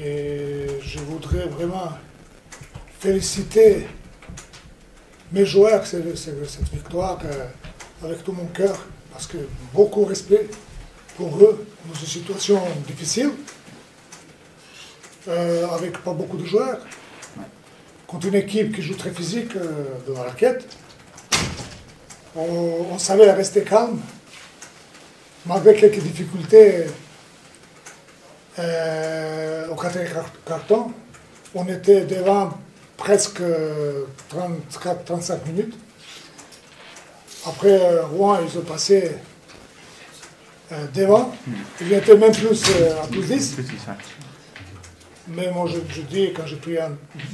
Et je voudrais vraiment féliciter mes joueurs cette victoire avec tout mon cœur, parce que beaucoup de respect pour eux dans une situation difficile, avec pas beaucoup de joueurs, contre une équipe qui joue très physique de la raquette. On savait rester calme, malgré quelques difficultés au quatrième carton. On était devant presque 34-35 minutes. Après, Rouen, ils ont passé devant. Ils étaient même plus à plus 10. Mais moi, je dis, quand j'ai pris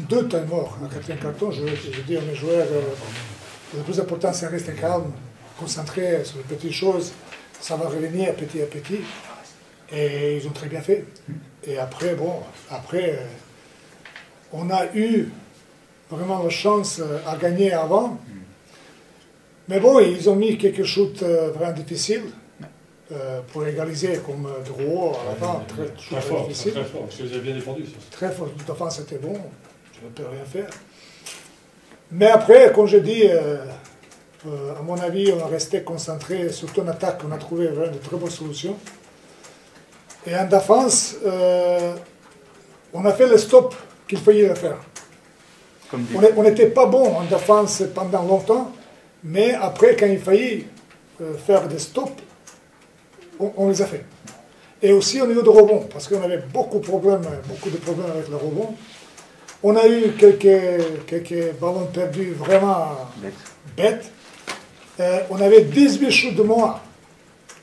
deux temps morts à quatrième carton, je dis à mes joueurs, le plus important, c'est de rester calme, concentré sur les petites choses. Ça va revenir petit à petit. Et ils ont très bien fait. Et après, on a eu vraiment la chance à gagner avant. Mais bon, ils ont mis quelques shoots vraiment difficiles pour égaliser, comme Drouot à la fin. Très fort, difficile. Très fort, parce que vous avez bien défendu. Très fort, tout à fait, c'était bon. Je ne peux rien faire. Mais après, comme je dis, à mon avis, on a resté concentré, surtout en attaque, on a trouvé vraiment de très bonnes solutions. Et en défense, on a fait le stop qu'il fallait faire. On n'était pas bon en défense pendant longtemps, mais après, quand il fallait faire des stops, on les a fait. Et aussi au niveau de rebond, parce qu'on avait beaucoup de problèmes avec le rebond. On a eu quelques ballons perdus vraiment bêtes. On avait 18 shoots de moins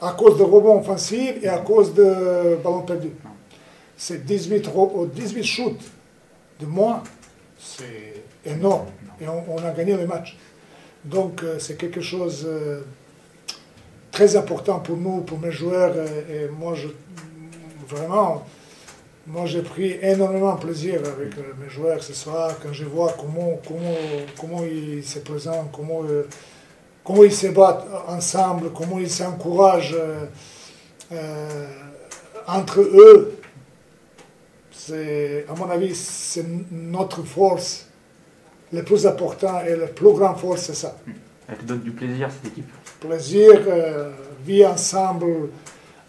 à cause de rebonds offensifs et à cause de ballons perdus. C'est 18 shoots de moins, c'est énorme. Et on a gagné le match. Donc c'est quelque chose de très important pour nous, pour mes joueurs. Et moi, j'ai pris énormément de plaisir avec mes joueurs ce soir, quand je vois comment ils se présentent, comment ils se battent ensemble, comment ils s'encouragent entre eux. À mon avis, c'est notre force. Le plus important et la plus grande force, c'est ça. Elle te donne du plaisir, cette équipe. Plaisir, vie ensemble,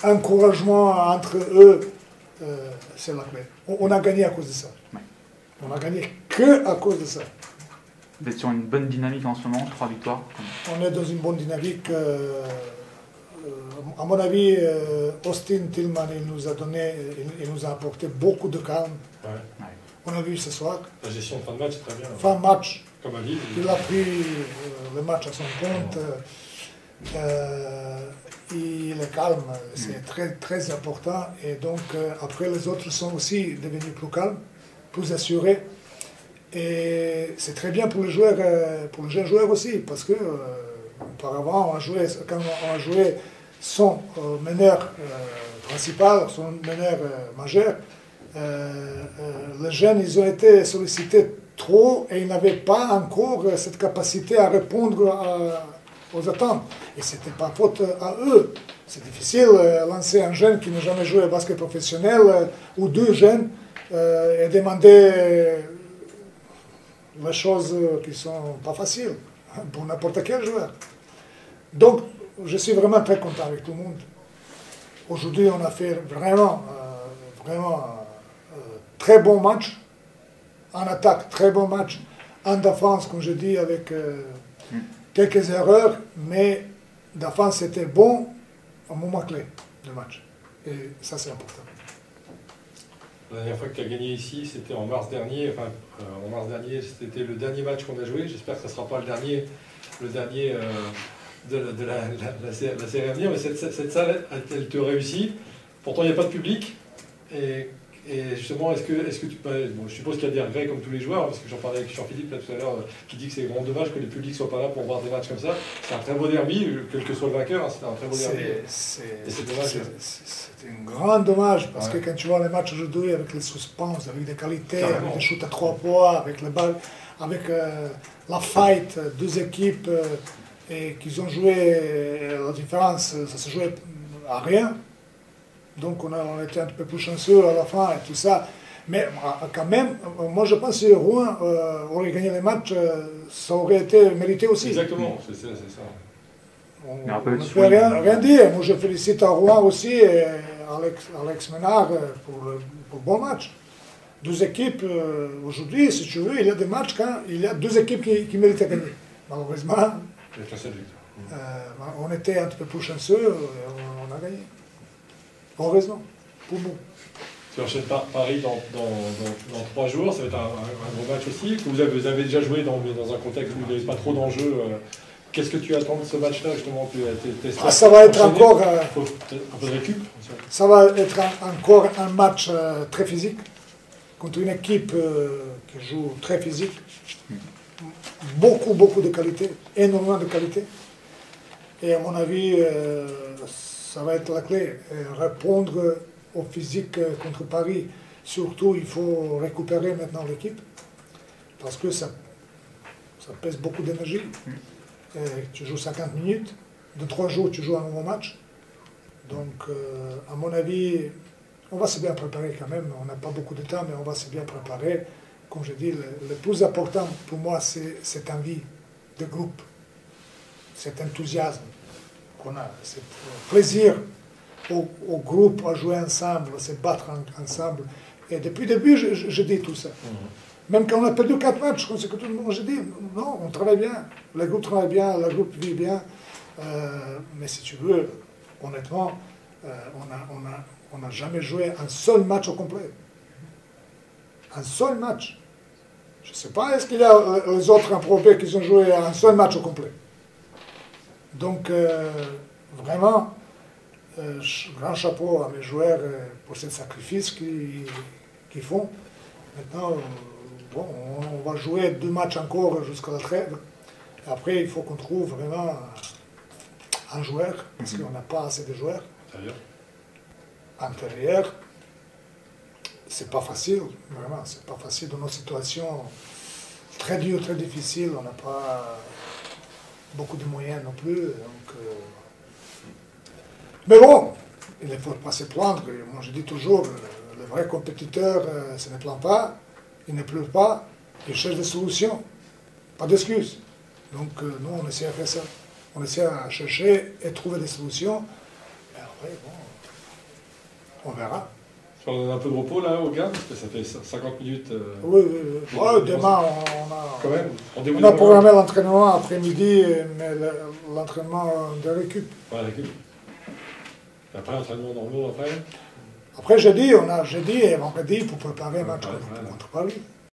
encouragement entre eux, c'est la clé. On a gagné à cause de ça. Ouais. On a gagné que à cause de ça. Vous êtes sur une bonne dynamique en ce moment, 3 victoires. On est dans une bonne dynamique. À mon avis, Austin Tillman, il nous a apporté beaucoup de calme. Ouais. On a vu ce soir. La gestion de fin de match, c'est très bien. Fin de match. Comme à Lille. Il a pris le match à son compte. Il est calme, c'est très, très important. Et donc, après, les autres sont aussi devenus plus calmes, plus assurés. Et c'est très bien pour les joueurs, pour les jeunes joueurs aussi, parce que auparavant, quand on a joué son meneur principal, son meneur majeur, les jeunes, ils ont été sollicités trop et ils n'avaient pas encore cette capacité à répondre aux attentes. Et ce n'était pas faute à eux. C'est difficile de lancer un jeune qui n'a jamais joué au basket professionnel ou deux jeunes et demander les choses qui ne sont pas faciles pour n'importe quel joueur. Donc, je suis vraiment très content avec tout le monde. Aujourd'hui, on a fait vraiment très bon match. En attaque, très bon match. En défense, comme je dis, avec quelques erreurs, mais défense, c'était bon au moment clé du match. Et ça, c'est important. La dernière fois que tu as gagné ici, c'était en mars dernier. Enfin, en mars dernier, c'était le dernier match qu'on a joué. J'espère que ce ne sera pas le dernier de la série à venir. Mais cette salle, elle te réussit. Pourtant, il n'y a pas de public. Et justement, est-ce que tu peux... Bon, je suppose qu'il y a des regrets comme tous les joueurs, parce que j'en parlais avec Jean-Philippe là tout à l'heure, qui dit que c'est vraiment dommage que les publics ne soient pas là pour voir des matchs comme ça. C'est un très beau derby, quel que soit le vainqueur, c'est un très beau derby. C'est dommage. C'est un grand dommage, parce que quand tu vois les matchs aujourd'hui avec les suspens, avec des qualités, avec des shoots à 3 points, avec le ball, avec la fight, deux équipes et qu'ils ont joué, la différence, ça se jouait à rien. Donc on était un peu plus chanceux à la fin et tout ça. Mais quand même, moi je pense que si Rouen aurait gagné les matchs, ça aurait été mérité aussi. Exactement, c'est ça. On Mais un peu ne de peut swing. rien dire. Moi je félicite à Rouen aussi et Alex Ménard pour le bon match. 12 équipes, aujourd'hui, si tu veux, il y a des matchs quand il y a 2 équipes qui méritent de gagner. Malheureusement, on était un peu plus chanceux et on a gagné. Heureusement, pour nous. Tu enchaînes Paris dans 3 jours, ça va être un gros match aussi. Vous avez déjà joué dans un contexte où il n'y avait pas trop d'enjeux. Qu'est-ce que tu attends de ce match-là, justement? Ça va être encore... un peu de récup. Ça va être encore un match très physique, contre une équipe qui joue très physique. Beaucoup de qualité, énormément de qualité. Et à mon avis, ça va être la clé. Répondre au physique contre Paris. Surtout, il faut récupérer maintenant l'équipe, parce que ça pèse beaucoup d'énergie. Tu joues 50 minutes, de 3 jours, tu joues un nouveau match. Donc, à mon avis, on va se bien préparer quand même. On n'a pas beaucoup de temps, mais on va se bien préparer. Comme je dis, le plus important pour moi, c'est cette envie de groupe, cet enthousiasme qu'on a, ce plaisir au groupe à jouer ensemble, à se battre ensemble. Et depuis le début, je dis tout ça. Même quand on a perdu 4 matchs consécutivement, je dis non, on travaille bien, le groupe travaille bien, le groupe vit bien. Mais si tu veux, honnêtement, on n'a jamais joué un seul match au complet. Un seul match. Je ne sais pas, est-ce qu'il y a les autres improbés qui ont joué un seul match au complet. Donc, vraiment, grand chapeau à mes joueurs pour ce sacrifice qu'ils font. Maintenant, bon, on va jouer 2 matchs encore jusqu'à la trêve. Après, il faut qu'on trouve vraiment un joueur, parce qu'on n'a pas assez de joueurs. Intérieur. C'est pas facile, vraiment, c'est pas facile dans nos situations très dures, très difficiles. On n'a pas beaucoup de moyens non plus. Donc, mais bon, il ne faut pas se plaindre. Moi, je dis toujours, le vrai compétiteur, ça ne plaint pas, il ne pleure pas, il cherche des solutions, pas d'excuses. Donc, nous, on essaie de faire ça. On essaie à chercher et trouver des solutions. Et après, bon, on verra. On donne un peu de repos là aux gars, parce que ça fait 50 minutes. Oui. Demain, on a programmé l'entraînement après-midi, mais l'entraînement de récup. Ouais, récup. Et après, entraînement normal après. Après, jeudi et vendredi pour préparer un match contre Paris.